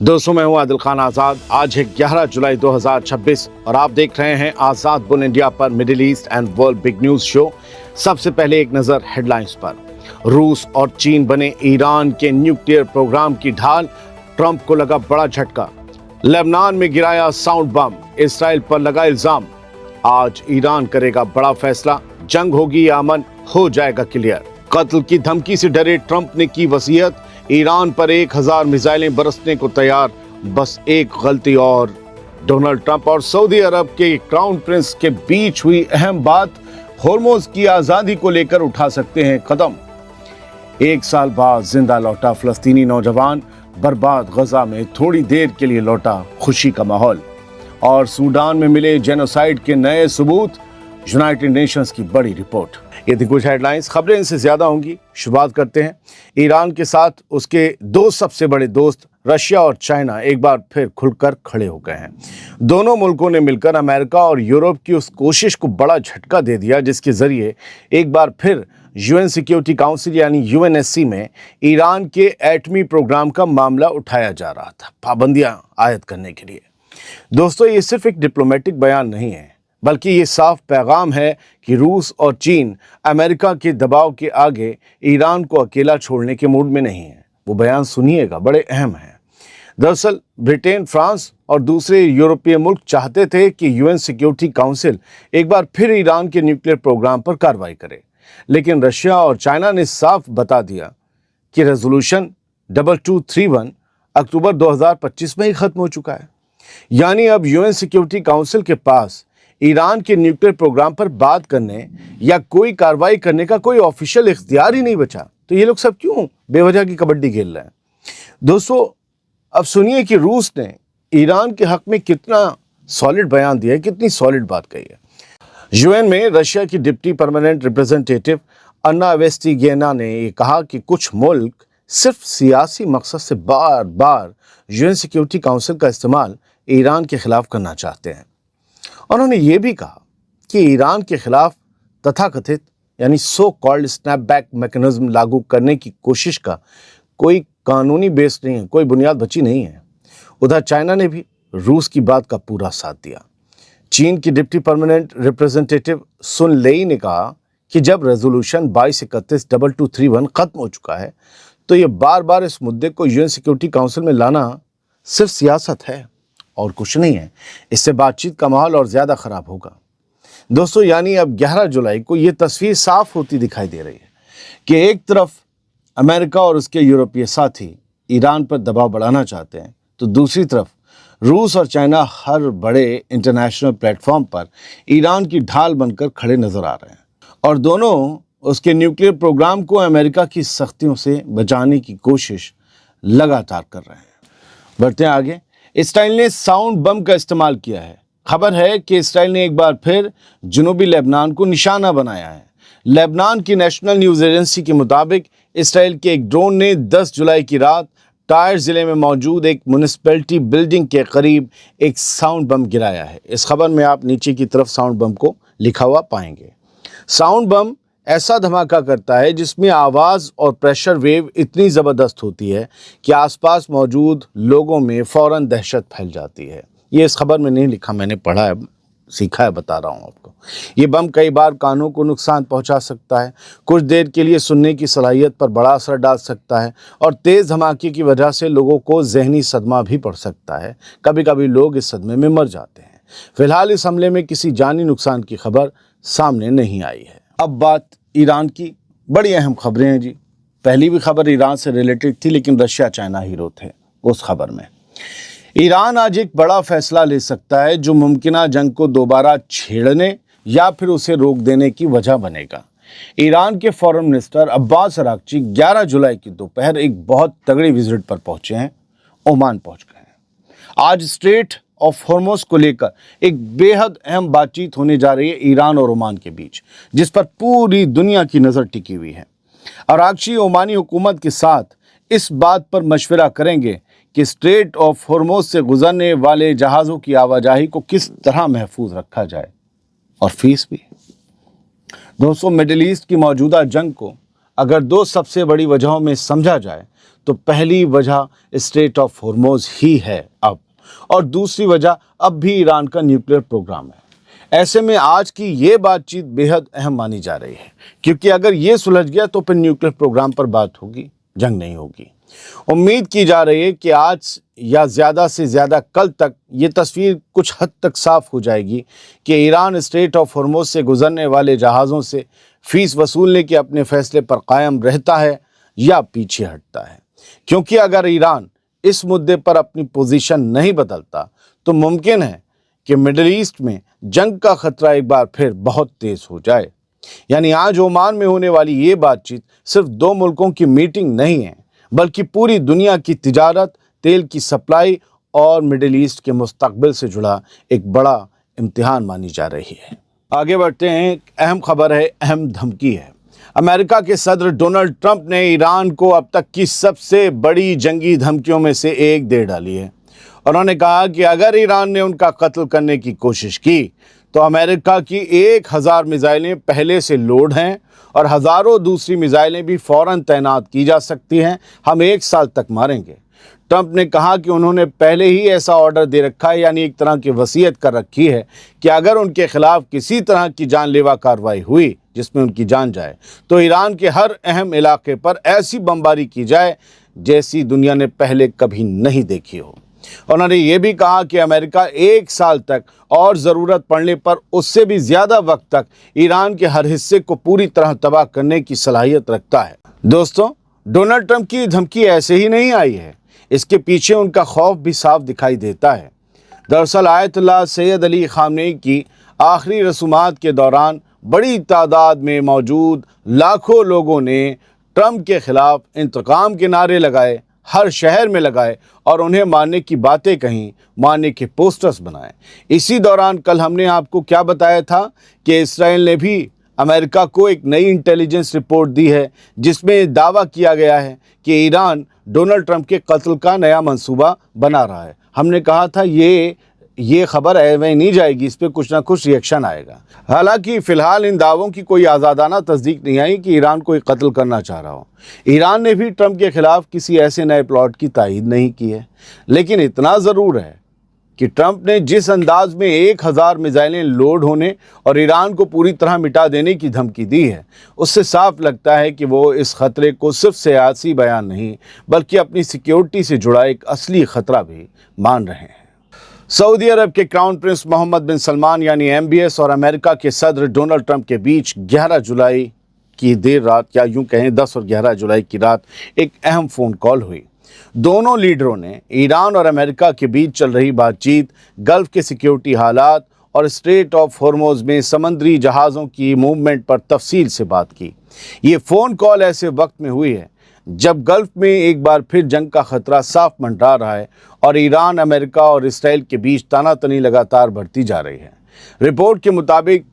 दोस्तों, मैं हूं आदिल खान आजाद। आज है 11 जुलाई 2026 और आप देख रहे हैं आजाद बुल इंडिया पर middle east and world big news show. सबसे पहले एक नजर हेडलाइंस पर। रूस और चीन बने ईरान के न्यूक्लियर प्रोग्राम की ढाल, ट्रंप को लगा बड़ा झटका। लेबनान में गिराया साउंड बम, इसराइल पर लगा इल्जाम। आज ईरान करेगा बड़ा फैसला, जंग होगी या अमन, हो जाएगा क्लियर। कत्ल की धमकी से डरे ट्रंप ने की वसीयत, ईरान पर 1000 मिसाइलें बरसने को तैयार, बस एक गलती और। डोनाल्ड ट्रंप और सऊदी अरब के क्राउन प्रिंस के बीच हुई अहम बात, होर्मुज की आजादी को लेकर उठा सकते हैं कदम। 1 साल बाद जिंदा लौटा फलस्तीनी नौजवान, बर्बाद गजा में थोड़ी देर के लिए लौटा खुशी का माहौल। और सूडान में मिले जेनोसाइड के नए सबूत, यूनाइटेड नेशंस की बड़ी रिपोर्ट। ये थी कुछ हेडलाइंस, खबरें इनसे ज्यादा होंगी। शुरुआत करते हैं। ईरान के साथ उसके दो सबसे बड़े दोस्त रशिया और चाइना एक बार फिर खुलकर खड़े हो गए हैं। दोनों मुल्कों ने मिलकर अमेरिका और यूरोप की उस कोशिश को बड़ा झटका दे दिया जिसके जरिए एक बार फिर यूएन सिक्योरिटी काउंसिल यानी यूएनएससी में ईरान के एटमी प्रोग्राम का मामला उठाया जा रहा था, पाबंदियां आयद करने के लिए। दोस्तों, ये सिर्फ एक डिप्लोमेटिक बयान नहीं है, बल्कि ये साफ पैगाम है कि रूस और चीन अमेरिका के दबाव के आगे ईरान को अकेला छोड़ने के मूड में नहीं है। वो बयान सुनिएगा, बड़े अहम है। दरअसल ब्रिटेन, फ्रांस और दूसरे यूरोपीय मुल्क चाहते थे कि यूएन सिक्योरिटी काउंसिल एक बार फिर ईरान के न्यूक्लियर प्रोग्राम पर कार्रवाई करे, लेकिन रशिया और चाइना ने साफ बता दिया कि रेजोल्यूशन 2231 अक्टूबर 2025 में ही खत्म हो चुका है। यानी अब यूएन सिक्योरिटी काउंसिल के पास ईरान के न्यूक्लियर प्रोग्राम पर बात करने या कोई कार्रवाई करने का कोई ऑफिशियल इख्तियार ही नहीं बचा। तो ये लोग सब क्यों बेवजह की कबड्डी खेल रहे हैं? दोस्तों, अब सुनिए कि रूस ने ईरान के हक में कितना सॉलिड बयान दिया है, कितनी सॉलिड बात कही है। यूएन में रशिया की डिप्टी परमानेंट रिप्रेजेंटेटिव अन्ना वेस्टिगेना ने ये कहा कि कुछ मुल्क सिर्फ सियासी मकसद से बार बार यूएन सिक्योरिटी काउंसिल का इस्तेमाल ईरान के खिलाफ करना चाहते हैं। उन्होंने ये भी कहा कि ईरान के खिलाफ तथाकथित यानी सो कॉल्ड स्नैपबैक मैकेनिज्म लागू करने की कोशिश का कोई कानूनी बेस नहीं है, कोई बुनियाद बची नहीं है। उधर चाइना ने भी रूस की बात का पूरा साथ दिया। चीन की डिप्टी परमानेंट रिप्रेजेंटेटिव सुन लेई ने कहा कि जब रेजोल्यूशन 2231 खत्म हो चुका है तो ये बार बार इस मुद्दे को यूएन सिक्योरिटी काउंसिल में लाना सिर्फ सियासत है और कुछ नहीं है। इससे बातचीत का माहौल और ज्यादा खराब होगा। दोस्तों, यानी अब 11 जुलाई को ये तस्वीर साफ होती दिखाई दे रही है कि एक तरफ अमेरिका और उसके यूरोपीय साथी ईरान पर दबाव बढ़ाना चाहते हैं, तो दूसरी तरफ रूस और चाइना हर बड़े इंटरनेशनल प्लेटफॉर्म पर ईरान की ढाल बनकर खड़े नजर आ रहे हैं और दोनों उसके न्यूक्लियर प्रोग्राम को अमेरिका की सख्तियों से बचाने की कोशिश लगातार कर रहे हैं। बढ़ते हैं आगे। इसराइल ने साउंड बम का इस्तेमाल किया है। खबर है कि इसराइल ने एक बार फिर जनूबी लेबनान को निशाना बनाया है। लेबनान की नेशनल न्यूज़ एजेंसी के मुताबिक इसराइल के एक ड्रोन ने 10 जुलाई की रात टायर जिले में मौजूद एक म्युनिसिपैलिटी बिल्डिंग के करीब एक साउंड बम गिराया है। इस खबर में आप नीचे की तरफ साउंड बम को लिखा हुआ पाएंगे। साउंड बम ऐसा धमाका करता है जिसमें आवाज़ और प्रेशर वेव इतनी ज़बरदस्त होती है कि आसपास मौजूद लोगों में फ़ौरन दहशत फैल जाती है। ये इस खबर में नहीं लिखा, मैंने पढ़ा है, सीखा है, बता रहा हूँ आपको। ये बम कई बार कानों को नुकसान पहुंचा सकता है, कुछ देर के लिए सुनने की सलाहियत पर बड़ा असर डाल सकता है और तेज़ धमाके की वजह से लोगों को जहनी सदमा भी पड़ सकता है। कभी कभी लोग इस सदमे में मर जाते हैं। फिलहाल इस हमले में किसी जानी नुकसान की खबर सामने नहीं आई है। अब बात ईरान की। बड़ी अहम खबरें हैं जी। पहली भी खबर ईरान से रिलेटेड थी, लेकिन रशिया चाइना हीरो थे उस खबर में। ईरान आज एक बड़ा फैसला ले सकता है जो मुमकिन जंग को दोबारा छेड़ने या फिर उसे रोक देने की वजह बनेगा। ईरान के फॉरेन मिनिस्टर अब्बास अरागची 11 जुलाई की दोपहर एक बहुत तगड़ी विजिट पर पहुंचे हैं, ओमान पहुंच गए हैं। आज स्ट्रेट ऑफ होर्मुज को लेकर एक बेहद अहम बातचीत होने जा रही है ईरान और ओमान के बीच, जिस पर पूरी दुनिया की नज़र टिकी हुई है। अरागची ओमानी हुकूमत के साथ इस बात पर मशवरा करेंगे कि स्ट्रेट ऑफ होर्मुज से गुजरने वाले जहाज़ों की आवाजाही को किस तरह महफूज रखा जाए, और फीस भी। दोस्तों, मिडिल ईस्ट की मौजूदा जंग को अगर दो सबसे बड़ी वजहों में समझा जाए तो पहली वजह स्ट्रेट ऑफ हॉर्मोज ही है अब, और दूसरी वजह अब भी ईरान का न्यूक्लियर प्रोग्राम है। ऐसे में आज की ये बातचीत बेहद अहम मानी जा रही है, क्योंकि अगर ये सुलझ गया तो फिर न्यूक्लियर प्रोग्राम पर बात होगी, जंग नहीं होगी। उम्मीद की जा रही है कि आज या ज़्यादा से ज़्यादा कल तक ये तस्वीर कुछ हद तक साफ हो जाएगी कि ईरान स्ट्रेट ऑफ हॉर्मोज से गुजरने वाले जहाज़ों से फीस वसूलने के अपने फैसले पर कायम रहता है या पीछे हटता है। क्योंकि अगर ईरान इस मुद्दे पर अपनी पोजीशन नहीं बदलता तो मुमकिन है कि मिडिल ईस्ट में जंग का खतरा एक बार फिर बहुत तेज हो जाए। यानी आज ओमान में होने वाली ये बातचीत सिर्फ दो मुल्कों की मीटिंग नहीं है, बल्कि पूरी दुनिया की तिजारत, तेल की सप्लाई और मिडिल ईस्ट के मुस्तकबिल से जुड़ा एक बड़ा इम्तिहान मानी जा रही है। आगे बढ़ते हैं। एक अहम खबर है, अहम धमकी है। अमेरिका के सदर डोनाल्ड ट्रंप ने ईरान को अब तक की सबसे बड़ी जंगी धमकियों में से एक दे डाली है। उन्होंने कहा कि अगर ईरान ने उनका कत्ल करने की कोशिश की तो अमेरिका की 1000 मिसाइलें पहले से लोड हैं और हज़ारों दूसरी मिसाइलें भी फ़ौरन तैनात की जा सकती हैं। हम 1 साल तक मारेंगे। ट्रंप ने कहा कि उन्होंने पहले ही ऐसा ऑर्डर दे रखा है, यानी एक तरह की वसीयत कर रखी है कि अगर उनके खिलाफ किसी तरह की जानलेवा कार्रवाई हुई जिसमें उनकी जान जाए तो ईरान के हर अहम इलाके पर ऐसी बमबारी की जाए जैसी दुनिया ने पहले कभी नहीं देखी हो। उन्होंने ये भी कहा कि अमेरिका 1 साल तक और ज़रूरत पड़ने पर उससे भी ज़्यादा वक्त तक ईरान के हर हिस्से को पूरी तरह तबाह करने की सलाहियत रखता है। दोस्तों, डोनाल्ड ट्रंप की धमकी ऐसे ही नहीं आई है, इसके पीछे उनका खौफ भी साफ दिखाई देता है। दरअसल आयतुल्लाह सैयद अली खामनेई की आखिरी रसूमात के दौरान बड़ी तादाद में मौजूद लाखों लोगों ने ट्रंप के खिलाफ इंतकाम के नारे लगाए, हर शहर में लगाए और उन्हें मारने की बातें कहीं, मारने के पोस्टर्स बनाए। इसी दौरान कल हमने आपको क्या बताया था कि इसराइल ने भी अमेरिका को एक नई इंटेलिजेंस रिपोर्ट दी है जिसमें दावा किया गया है कि ईरान डोनाल्ड ट्रंप के कत्ल का नया मंसूबा बना रहा है। हमने कहा था ये खबर ऐवे नहीं जाएगी, इस पर कुछ ना कुछ रिएक्शन आएगा। हालांकि फ़िलहाल इन दावों की कोई आज़ादाना तस्दीक नहीं आई कि ईरान कोई कत्ल करना चाह रहा हो। ईरान ने भी ट्रंप के खिलाफ किसी ऐसे नए प्लॉट की तायीद नहीं की है, लेकिन इतना ज़रूर है कि ट्रंप ने जिस अंदाज में 1000 मिसाइलें लोड होने और ईरान को पूरी तरह मिटा देने की धमकी दी है, उससे साफ लगता है कि वो इस खतरे को सिर्फ सियासी बयान नहीं बल्कि अपनी सिक्योरिटी से जुड़ा एक असली खतरा भी मान रहे हैं। सऊदी अरब के क्राउन प्रिंस मोहम्मद बिन सलमान यानी MBS और अमेरिका के सदर डोनाल्ड ट्रंप के बीच 11 जुलाई की देर रात, या यूं कहें 10 और 11 जुलाई की रात एक अहम फ़ोन कॉल हुई। दोनों लीडरों ने ईरान और अमेरिका के बीच चल रही बातचीत, गल्फ़ के सिक्योरिटी हालात और स्ट्रेट ऑफ हॉर्मोज में समंदरी जहाज़ों की मूवमेंट पर तफसील से बात की। ये फ़ोन कॉल ऐसे वक्त में हुई है जब गल्फ़ में एक बार फिर जंग का खतरा साफ मंडरा रहा है और ईरान, अमेरिका और इसराइल के बीच तनातनी लगातार बढ़ती जा रही है। रिपोर्ट के मुताबिक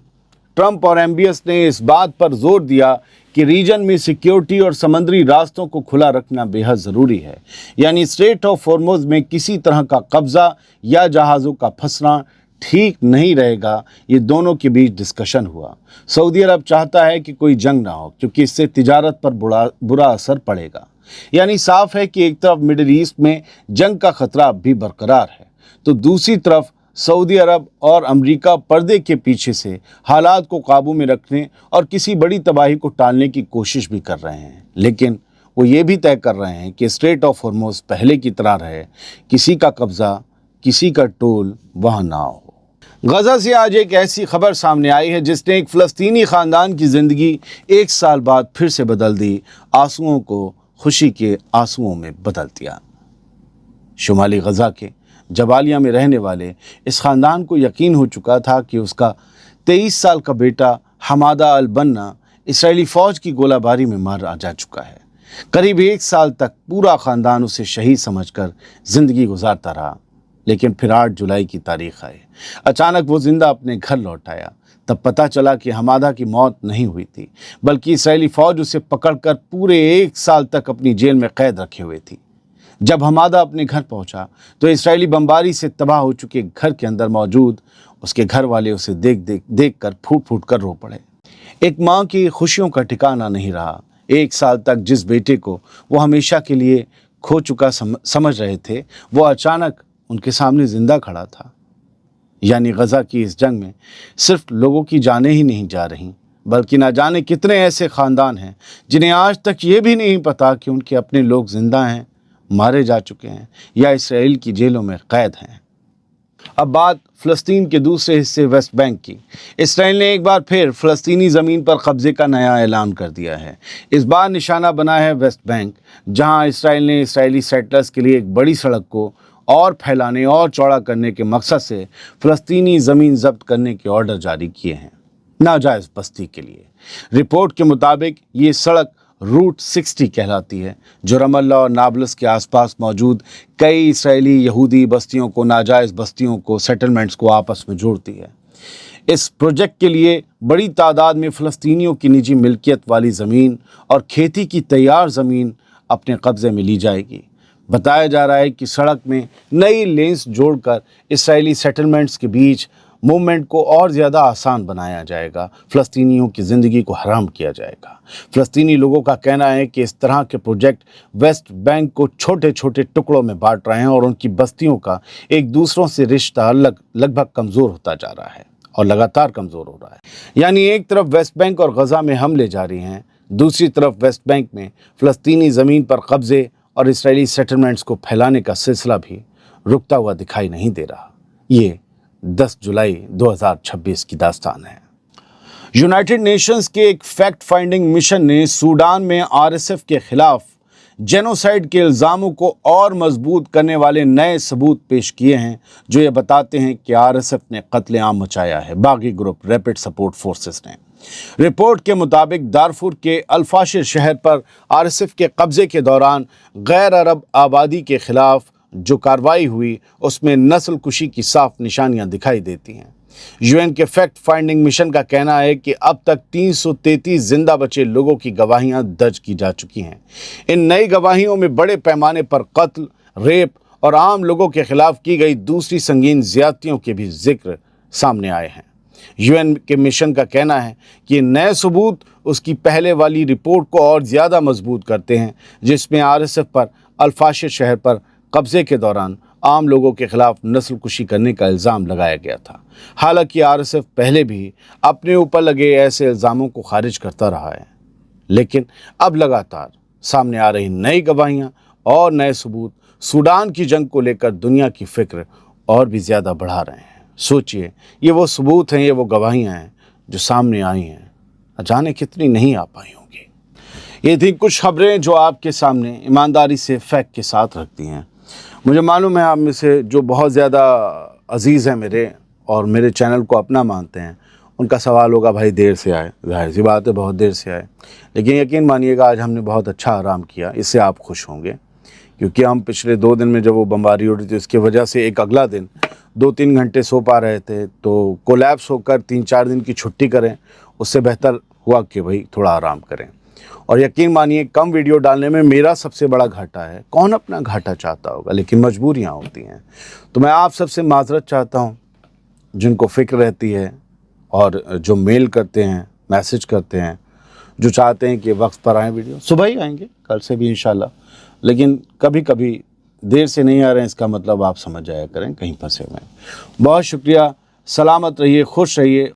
ट्रंप और MBS ने इस बात पर जोर दिया कि रीजन में सिक्योरिटी और समंदरी रास्तों को खुला रखना बेहद ज़रूरी है, यानी स्ट्रेट ऑफ हॉर्मोज में किसी तरह का कब्ज़ा या जहाज़ों का फंसना ठीक नहीं रहेगा। ये दोनों के बीच डिस्कशन हुआ। सऊदी अरब चाहता है कि कोई जंग ना हो क्योंकि इससे तिजारत पर बुरा असर पड़ेगा। यानी साफ है कि एक तरफ मिडिल ईस्ट में जंग का खतरा अब भी बरकरार है, तो दूसरी तरफ सऊदी अरब और अमेरिका पर्दे के पीछे से हालात को काबू में रखने और किसी बड़ी तबाही को टालने की कोशिश भी कर रहे हैं। लेकिन वो ये भी तय कर रहे हैं कि स्ट्रेट ऑफ हॉर्मोज पहले की तरह रहे, किसी का कब्ज़ा, किसी का टोल वहाँ ना हो। गज़ा से आज एक ऐसी खबर सामने आई है जिसने एक फ़लस्तीनी ख़ानदान की ज़िंदगी 1 साल बाद फिर से बदल दी, आंसुओं को खुशी के आंसुओं में बदल दिया। शुमाली गज़ा के जबालिया में रहने वाले इस ख़ानदान को यकीन हो चुका था कि उसका 23 साल का बेटा हमादा अल बन्ना इसराइली फ़ौज की गोलाबारी में मारा जा चुका है। करीब 1 साल तक पूरा ख़ानदान उसे शहीद समझकर ज़िंदगी गुजारता रहा, लेकिन फिर 8 जुलाई की तारीख़ आई। अचानक वो ज़िंदा अपने घर लौट आया। तब पता चला कि हमादा की मौत नहीं हुई थी, बल्कि इसराइली फ़ौज उसे पकड़कर पूरे 1 साल तक अपनी जेल में कैद रखे हुए थी। जब हमादा अपने घर पहुंचा तो इसराइली बमबारी से तबाह हो चुके घर के अंदर मौजूद उसके घर वाले उसे देख कर फूट फूट कर रो पड़े। एक माँ की खुशियों का ठिकाना नहीं रहा। 1 साल तक जिस बेटे को वो हमेशा के लिए खो चुका समझ रहे थे, वो अचानक उनके सामने जिंदा खड़ा था। यानी गजा की इस जंग में सिर्फ लोगों की जानें ही नहीं जा रही, बल्कि ना जाने कितने ऐसे खानदान हैं जिन्हें आज तक ये भी नहीं पता कि उनके अपने लोग जिंदा हैं, मारे जा चुके हैं या इसराइल की जेलों में कैद हैं। अब बात फ़लस्तीन के दूसरे हिस्से वेस्ट बैंक की। इसराइल ने एक बार फिर फ़लस्तीनी ज़मीन पर कब्ज़े का नया ऐलान कर दिया है। इस बार निशाना बना है वेस्ट बैंक, जहां इसराइल ने इसराइली सेटलर्स के लिए एक बड़ी सड़क को और फैलाने और चौड़ा करने के मकसद से फ़लस्तीनी ज़मीन ज़ब्त करने के ऑर्डर जारी किए हैं, नाजायज़ बस्ती के लिए। रिपोर्ट के मुताबिक ये सड़क रूट 60 कहलाती है, जो रमल्ला और नाबलस के आसपास मौजूद कई इसराइली यहूदी बस्तियों को, नाजायज़ बस्तियों को, सेटलमेंट्स को आपस में जोड़ती है। इस प्रोजेक्ट के लिए बड़ी तादाद में फ़लस्तीनियों की निजी मिल्कियत वाली ज़मीन और खेती की तैयार ज़मीन अपने कब्ज़े में ली जाएगी। बताया जा रहा है कि सड़क में नई लेन्स जोड़कर इसराइली सेटलमेंट्स के बीच मूवमेंट को और ज़्यादा आसान बनाया जाएगा, फ़लस्तीनियों की ज़िंदगी को हराम किया जाएगा। फ़लस्तीनी लोगों का कहना है कि इस तरह के प्रोजेक्ट वेस्ट बैंक को छोटे छोटे टुकड़ों में बांट रहे हैं और उनकी बस्तियों का एक दूसरों से रिश्ता लगभग कमज़ोर होता जा रहा है और लगातार कमज़ोर हो रहा है। यानी एक तरफ वेस्ट बैंक और गज़ा में हमले जारी हैं, दूसरी तरफ वेस्ट बैंक में फ़लस्तीनी ज़मीन पर कब्ज़े और इसराइली सेटलमेंट्स को फैलाने का सिलसिला भी रुकता हुआ दिखाई नहीं दे रहा। ये 10 जुलाई 2026 की दास्तान है। यूनाइटेड नेशंस के एक फैक्ट फाइंडिंग मिशन ने सूडान में आरएसएफ के खिलाफ जेनोसाइड के इल्ज़ामों को और मजबूत करने वाले नए सबूत पेश किए हैं, जो ये बताते हैं कि आरएसएफ ने कत्लेआम मचाया है, बागी ग्रुप रैपिड सपोर्ट फोर्सेस ने। रिपोर्ट के मुताबिक दारफुर के अल-फाशिर शहर पर आरएसएफ के कब्जे के दौरान गैर अरब आबादी के खिलाफ जो कार्रवाई हुई, उसमें नस्ल कुशी की साफ निशानियां दिखाई देती हैं। यूएन के फैक्ट फाइंडिंग मिशन का कहना है कि अब तक 333 जिंदा बचे लोगों की गवाहियां दर्ज की जा चुकी हैं। इन नई गवाहियों में बड़े पैमाने पर कत्ल, रेप और आम लोगों के खिलाफ की गई दूसरी संगीन ज्यादतियों के भी जिक्र सामने आए हैं। यूएन के मिशन का कहना है कि नए सबूत उसकी पहले वाली रिपोर्ट को और ज़्यादा मजबूत करते हैं, जिसमें आरएसएफ पर अल-फाशिर शहर पर कब्जे के दौरान आम लोगों के खिलाफ नस्ल कुशी करने का इल्ज़ाम लगाया गया था। हालांकि आरएसएफ पहले भी अपने ऊपर लगे ऐसे इल्ज़ामों को खारिज करता रहा है, लेकिन अब लगातार सामने आ रही नई गवाहियां और नए सबूत सूडान की जंग को लेकर दुनिया की फिक्र और भी ज़्यादा बढ़ा रहे हैं। सोचिए, ये वो सबूत हैं, ये वो गवाहियां हैं जो सामने आई हैं, जाने कितनी नहीं आ पाई होंगी। ये थी कुछ खबरें जो आपके सामने ईमानदारी से फैक्ट के साथ रखती हैं। मुझे मालूम है आप में से जो बहुत ज़्यादा अजीज़ हैं मेरे और मेरे चैनल को अपना मानते हैं, उनका सवाल होगा भाई देर से आए। जाहिर सी बात है, बहुत देर से आए, लेकिन यकीन मानिएगा आज हमने बहुत अच्छा आराम किया, इससे आप खुश होंगे। क्योंकि हम पिछले 2 दिन में जब वो बमबारी हो रही थी, उसकी वजह से एक अगला दिन 2-3 घंटे सो पा रहे थे, तो कोलैप्स होकर 3-4 दिन की छुट्टी करें, उससे बेहतर हुआ कि भाई थोड़ा आराम करें। और यकीन मानिए कम वीडियो डालने में मेरा सबसे बड़ा घाटा है। कौन अपना घाटा चाहता होगा, लेकिन मजबूरियां होती हैं। तो मैं आप सबसे माजरत चाहता हूं, जिनको फ़िक्र रहती है और जो मेल करते हैं, मैसेज करते हैं, जो चाहते हैं कि वक्त पर आएँ वीडियो, सुबह ही आएंगे, कल से भी इंशाल्लाह, लेकिन कभी कभी देर से नहीं आ रहे हैं, इसका मतलब आप समझ जाया करें कहीं फंसे हुए हैं। बहुत शुक्रिया, सलामत रहिए, खुश रहिए